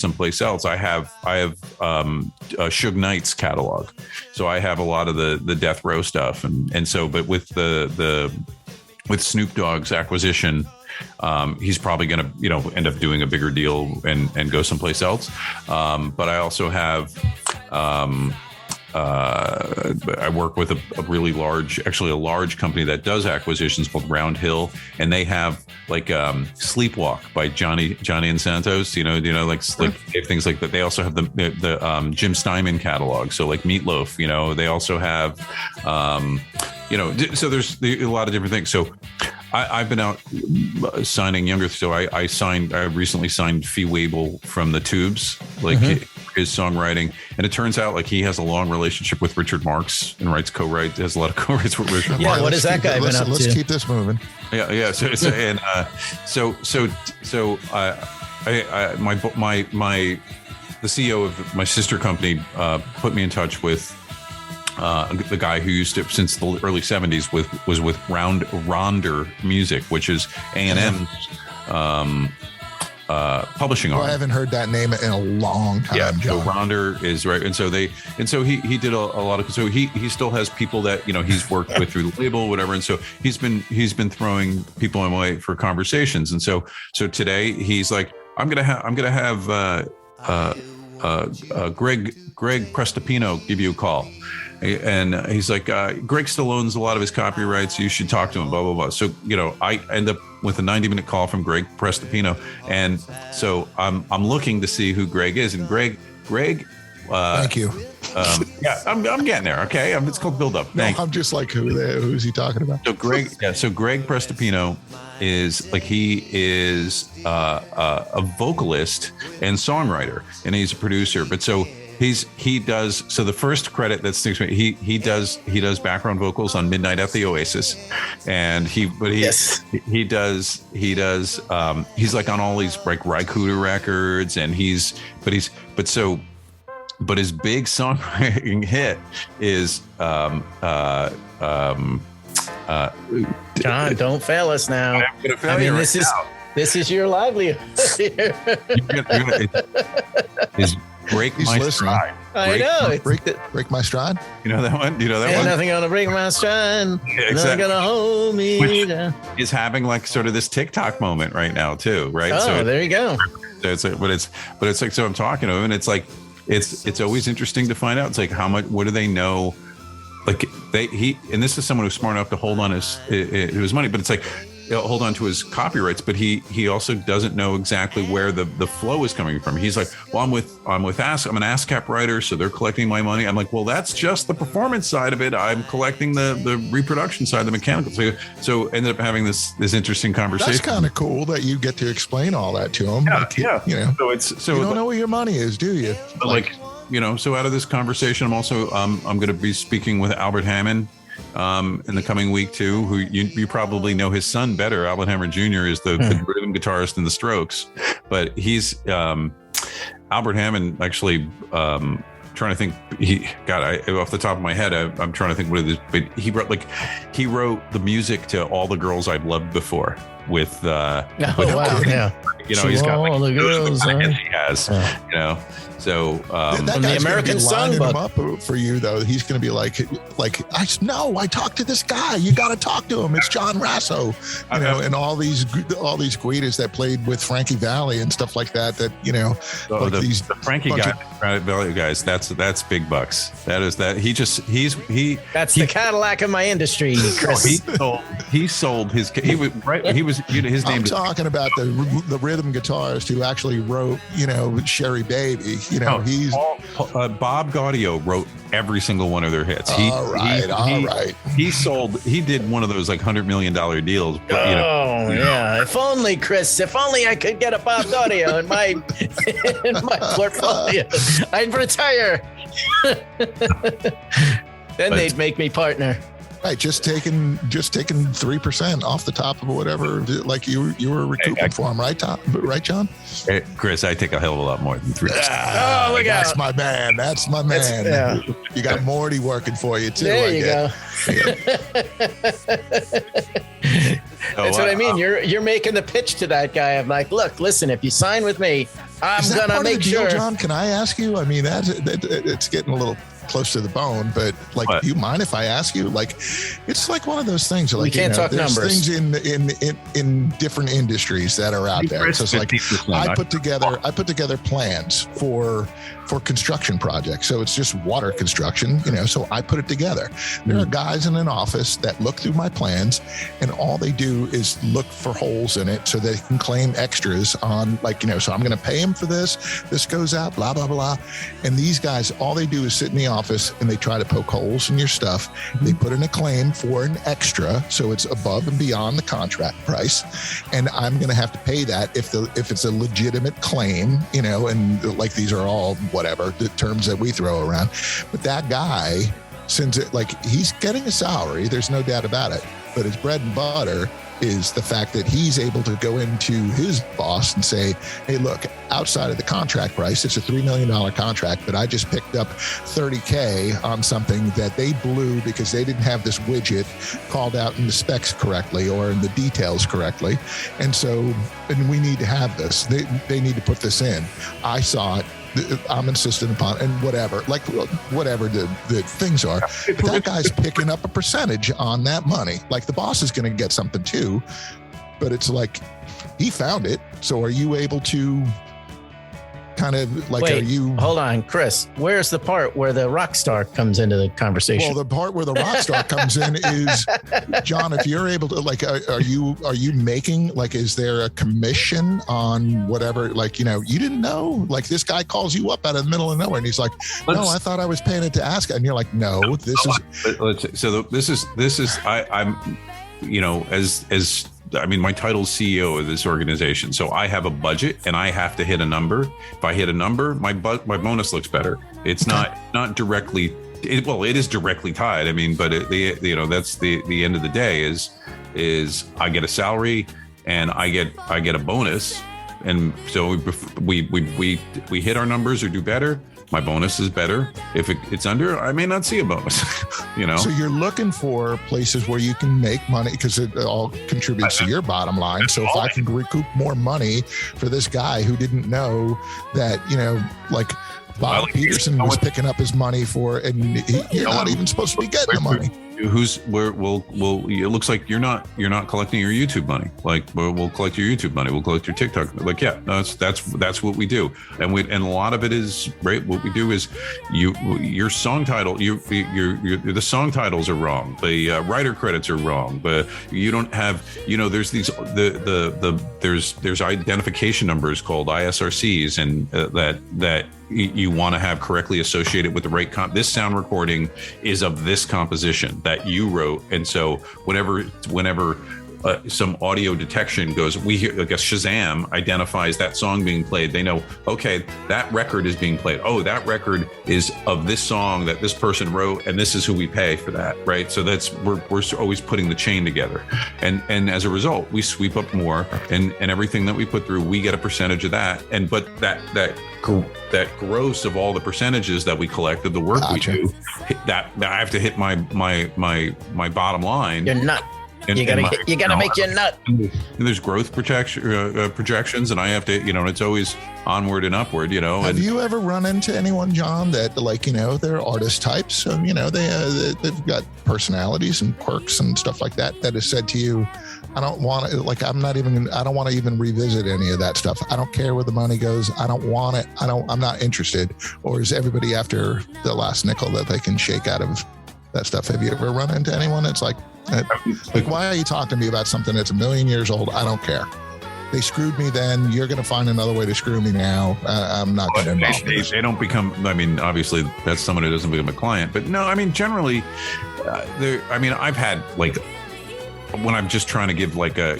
someplace else, I have Suge Knight's catalog, so I have a lot of the Death Row stuff, and so, but with with Snoop Dogg's acquisition, he's probably going to end up doing a bigger deal and go someplace else. But I also have I work with a really large company that does acquisitions called Round Hill, and they have like Sleepwalk by Johnny and Santos. You know, like things like that. They also have the Jim Steinman catalog. So like Meatloaf. You know, they also have so there's a lot of different things. So I've been out signing younger. So I recently signed Fee Waybill from the Tubes, like his songwriting. And it turns out like he has a long relationship with Richard Marx and has a lot of co-writes with Richard Marx. What has that guy been up to? Let's keep this moving. Yeah. So the CEO of my sister company put me in touch with the guy who used to, since the early 70s, was with Ronder Music, which is A&M's publishing arm. I haven't heard that name in a long time. Yeah, John. so Ronder is right, and so he did a lot of. So he still has people that he's worked with through the label, whatever, and so he's been throwing people my way for conversations, and so today he's like, I'm gonna have Greg Prestopino give you a call. And he's like, Greg still owns a lot of his copyrights. You should talk to him, blah, blah, blah. So, I end up with a 90-minute call from Greg Prestopino. And so I'm looking to see who Greg is. And Greg, thank you. Yeah, I'm getting there. Okay. It's called Build Up. I'm just like, who's he talking about? So Greg Prestopino is like, he is a vocalist and songwriter, and he's a producer. But so so the first credit that sticks with me, he does background vocals on Midnight at the Oasis, and he's like on all these like Rycooter records, and but his big songwriting hit is John, don't fail us now. I'm gonna fail you right now. This is your livelihood. Is Break My Stride. I know. Break My Stride. You know that one? One? Nothing gonna break my stride. Yeah, exactly. Nothing gonna hold me down. Is having like sort of this TikTok moment right now too, right? Oh, there you go. But it's like, so I'm talking to him, and it's like, it's always interesting to find out. It's like, what do they know? Like and this is someone who's smart enough to hold on his money, but it's like, hold on to his copyrights, but he also doesn't know exactly where the flow is coming from. He's like, well, I'm an ASCAP writer, so they're collecting my money. I'm like, well, that's just the performance side of it. I'm collecting the reproduction side, the mechanical. So ended up having this interesting conversation. That's kind of cool that you get to explain all that to him. Yeah. So you don't know where your money is, do you? So out of this conversation, I'm also I'm going to be speaking with Albert Hammond in the coming week too, who you probably know his son better. Albert Hammond Jr. is the rhythm guitarist in the Strokes, but he's Albert Hammond actually. Trying to think, off the top of my head, I'm trying to think what it is, but he wrote the music to All the Girls I've Loved Before with he's got all the girls he has, So that the American Songbook up for you though, he's going to be like I talked to this guy. You got to talk to him. It's John Rasso, and all these Guidas that played with Frankie Valli and stuff like that. The Frankie Valli guys. That's big bucks. That's the Cadillac of my industry, Chris. He sold his. He was right. He was his name. I'm talking about the rhythm guitarist who actually wrote Sherry Baby. Bob Gaudio wrote every single one of their hits. All right. He did one of those like $100 million deals. But, yeah. If only, Chris. If only I could get a Bob Gaudio in my portfolio, I'd retire. Then they'd make me partner. Right, just taking 3% off the top of whatever, like you were recouping for him, right, Tom? Right, John? Hey, Chris, I take a hell of a lot more than 3%. Look out! That's my man. You got Morty working for you too. There you go. That's what I mean. You're making the pitch to that guy. I'm like, look, listen, if you sign with me, I'm Is that gonna part make of the deal, sure. John? Can I ask you? I mean, it's getting a little close to the bone, but like, What? do you mind if I ask you? Like, it's like one of those things. Like, We can't talk there's numbers. things in different industries that are out there. So it's like 50%. I put together plans for construction projects. So it's just water construction, so I put it together. There are guys in an office that look through my plans, and all they do is look for holes in it so they can claim extras on, so I'm going to pay them for this. This goes out, blah, blah, blah. And these guys, all they do is sit in the office and they try to poke holes in your stuff. They put in a claim for an extra, so it's above and beyond the contract price. And I'm going to have to pay that if it's a legitimate claim, and like these are all whatever the terms that we throw around. But that guy, since he's getting a salary, there's no doubt about it. But his bread and butter is the fact that he's able to go into his boss and say, hey, look, outside of the contract price, it's a $3 million contract, but I just picked up $30K on something that they blew because they didn't have this widget called out in the specs correctly or in the details correctly. And we need to have this. They need to put this in. I saw it. I'm insistent upon, and whatever the things are, that guy's picking up a percentage on that money. Like the boss is going to get something too, but it's like he found it. So are you able to kind of like, Wait, are you? Hold on, Chris. Where's the part where the rock star comes into the conversation? Well, the part where the rock star comes in is, John, if you're able to, are you making, is there a commission on whatever, you didn't know, this guy calls you up out of the middle of nowhere and he's like, no, I thought I was paying it to ask. And you're like, no, this is, my title's CEO of this organization. So I have a budget and I have to hit a number. If I hit a number, my bonus looks better. It's not directly, it is directly tied. But that's the end of the day is I get a salary and I get a bonus. And so we hit our numbers or do better. My bonus is better. If it's under, I may not see a bonus, So you're looking for places where you can make money because it all contributes to your bottom line. So if I can recoup more money for this guy who didn't know that, Bob Peterson was picking up his money and you're not even supposed to be getting the money. It looks like you're not collecting your YouTube money. We'll collect your YouTube money. We'll collect your TikTok. That's what we do. And a lot of it is right. What we do is your song title, the song titles are wrong. The writer credits are wrong, but you don't have, there's these, there's identification numbers called ISRCs and that you want to have correctly associated with the right this sound recording is of this composition that you wrote. And so whenever some audio detection goes, we hear, like a Shazam identifies that song being played. They know, okay, that record is being played. Oh, that record is of this song that this person wrote, and this is who we pay for that, right? So we're always putting the chain together, and as a result, we sweep up more, and everything that we put through, we get a percentage of that. But that gross of all the percentages that we collect of the work we do, that I have to hit my bottom line. You're not. You gotta make your nut. And there's growth projections, and I have to, it's always onward and upward, Have you ever run into anyone, John, that they're artist types, and they've got personalities and quirks and stuff like that has said to you, I don't want to, I don't want to even revisit any of that stuff. I don't care where the money goes. I don't want it. I'm not interested. Or is everybody after the last nickel that they can shake out of that stuff? Have you ever run into anyone that's like, why are you talking to me about something that's 1 million years old? I don't care. They screwed me then. You're going to find another way to screw me now. I'm not going to involve this. They don't become, obviously that's someone who doesn't become a client, but no, generally, I've had when I'm just trying to give a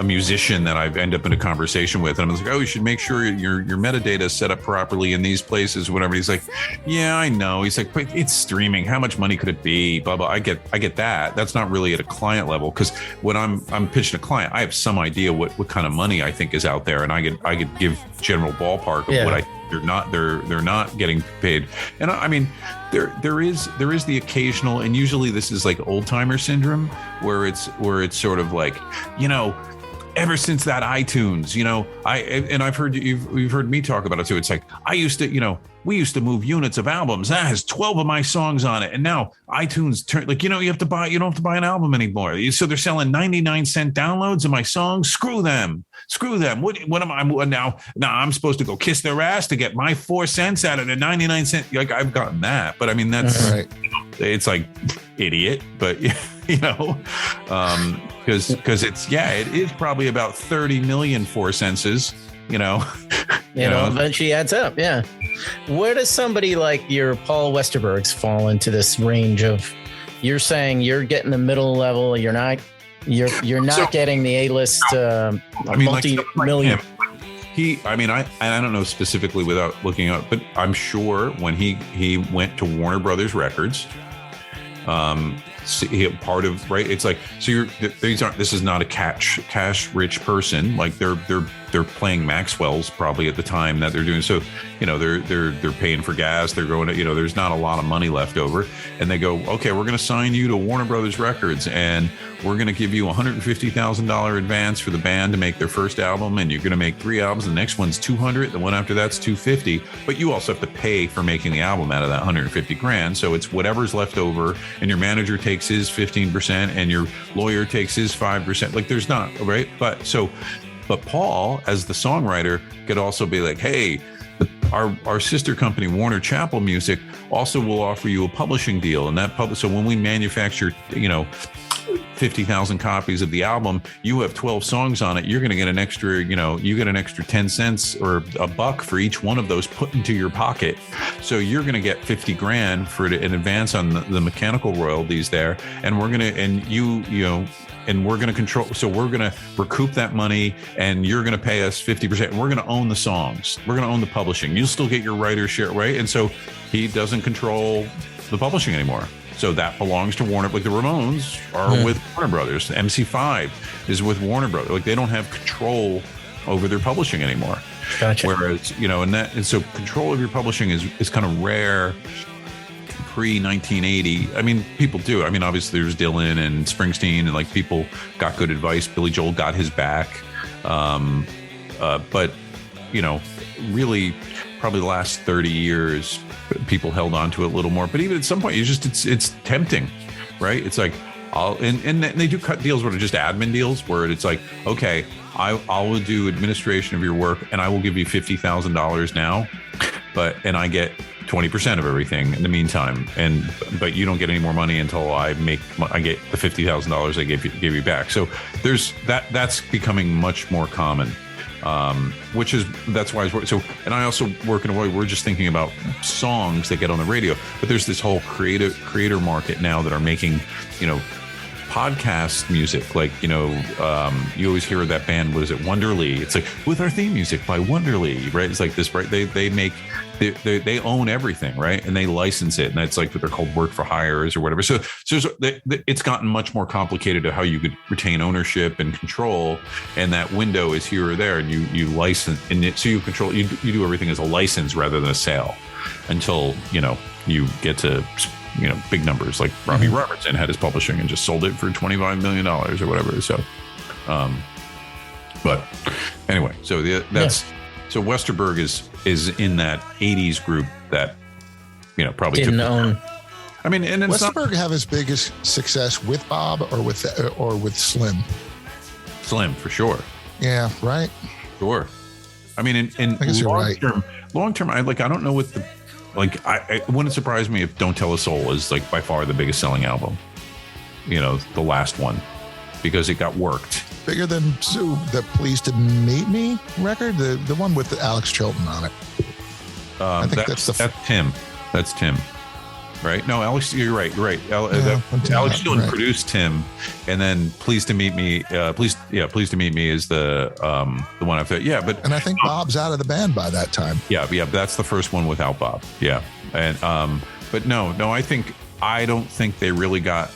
musician that I've end up in a conversation with, and I'm like, oh, you should make sure your metadata is set up properly in these places, whatever. He's like, yeah, I know. He's like, but it's streaming. How much money could it be? Blah, blah. I get that. That's not really at a client level, because when I'm pitching a client, I have some idea what kind of money I think is out there, and I could give general ballpark of what they're not getting paid. And there is the occasional, and usually this is like old timer syndrome, where it's sort of like, ever since that iTunes, I've heard you've heard me talk about it too. It's like I used to, we used to move units of albums. That has 12 of my songs on it, and now iTunes you don't have to buy an album anymore. So they're selling 99-cent downloads of my songs. Screw them. What am I now? Now I'm supposed to go kiss their ass to get my 4 cents out of the 99-cent. Like I've gotten that, but I mean that's right. It's like idiot, but because it is probably about 30 million 4 senses. Eventually adds up. Yeah. Where does somebody like your Paul Westerbergs fall into this range of? You're saying you're getting the middle level. You're not getting the A-list multi-million. I don't know specifically without looking up, but I'm sure when he went to Warner Brothers Records, part of right. It's like this is not a cash rich person. Like they're playing Maxwell's probably at the time that they're doing. So they're paying for gas. They're going to there's not a lot of money left over, and they go, okay, we're going to sign you to Warner Brothers Records, and we're going to give you $150,000 advance for the band to make their first album, and you're going to make 3 albums. The next one's 200. The one after that's 250. But you also have to pay for making the album out of that 150 grand. So it's whatever's left over, and your manager takes his 15%, and your lawyer takes his 5%. Like there's not right, but Paul, as the songwriter, could also be like, hey, our sister company, Warner Chappell Music, also will offer you a publishing deal. And so when we manufacture, 50,000 copies of the album, you have 12 songs on it. You're going to get an extra, you get an extra 10 cents or $1 for each one of those put into your pocket. So you're going to get 50 grand for an advance on the mechanical royalties there. And we're going to, and we're going to control. So we're going to recoup that money, and you're going to pay us 50%. And we're going to own the songs. We're going to own the publishing. You'll still get your writer's share, right? And so he doesn't control the publishing anymore. So that belongs to Warner. Like the Ramones are with Warner Brothers. MC5 is with Warner Brothers. Like they don't have control over their publishing anymore. Gotcha. Whereas, and so control of your publishing is kind of rare pre-1980. I mean, people do. I mean, obviously there's Dylan and Springsteen, and like people got good advice. Billy Joel got his back. But, really probably the last 30 years, people held on to it a little more. But even at some point, it's tempting, right? It's like, and they do cut deals where they're just admin deals where it's like, okay, I will do administration of your work, and I will give you $50,000 now, and I get 20% of everything in the meantime, but you don't get any more money until I get the $50,000 I gave you back. So there's that's becoming much more common. That's why and I also work in a way we're just thinking about songs that get on the radio, but there's this whole creator market now that are making, podcast music. Like, you always hear that band, what is it, Wonderly? It's like, with our theme music by Wonderly, right? It's like this, right? They own everything, right? And they license it, and that's like what they're called work for hires or whatever. So it's gotten much more complicated to how you could retain ownership and control, and that window is here or there, and you license, and so you control, you do everything as a license rather than a sale until you get to big numbers. Like Robbie Robertson had his publishing and just sold it for $25 million or whatever. So, but anyway, so so Westerberg is in that 80s group that, probably didn't own. I mean, and Westerberg have his biggest success with Bob or with Slim? Slim, for sure. Yeah, right. Sure. I mean, in long term, I don't know what it wouldn't surprise me if Don't Tell a Soul is like by far the biggest selling album, the last one, because it got worked. Bigger than the Pleased to Meet Me record, the one with Alex Chilton on it. I think that's Tim. That's Tim, right? No, Alex, you're right. Alex Chilton produced Tim, and then Pleased to Meet Me. Pleased to Meet Me is the one after. Yeah, and I think Bob's out of the band by that time. Yeah. That's the first one without Bob. Yeah, and but no, I don't think they really got.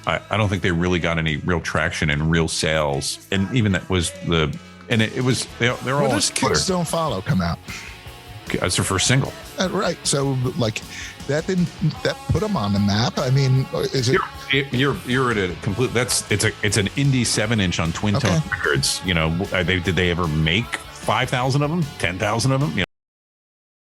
I don't think they really got any real traction and real sales, and even that was it was they're all. When does Kids Don't Follow come out? That's their first single. Right. So like that put them on the map. I mean, is it? You're at a complete. It's an indie 7-inch on Twin Tone Records. You know, did they ever make 5,000 of them, 10,000 of them? You know,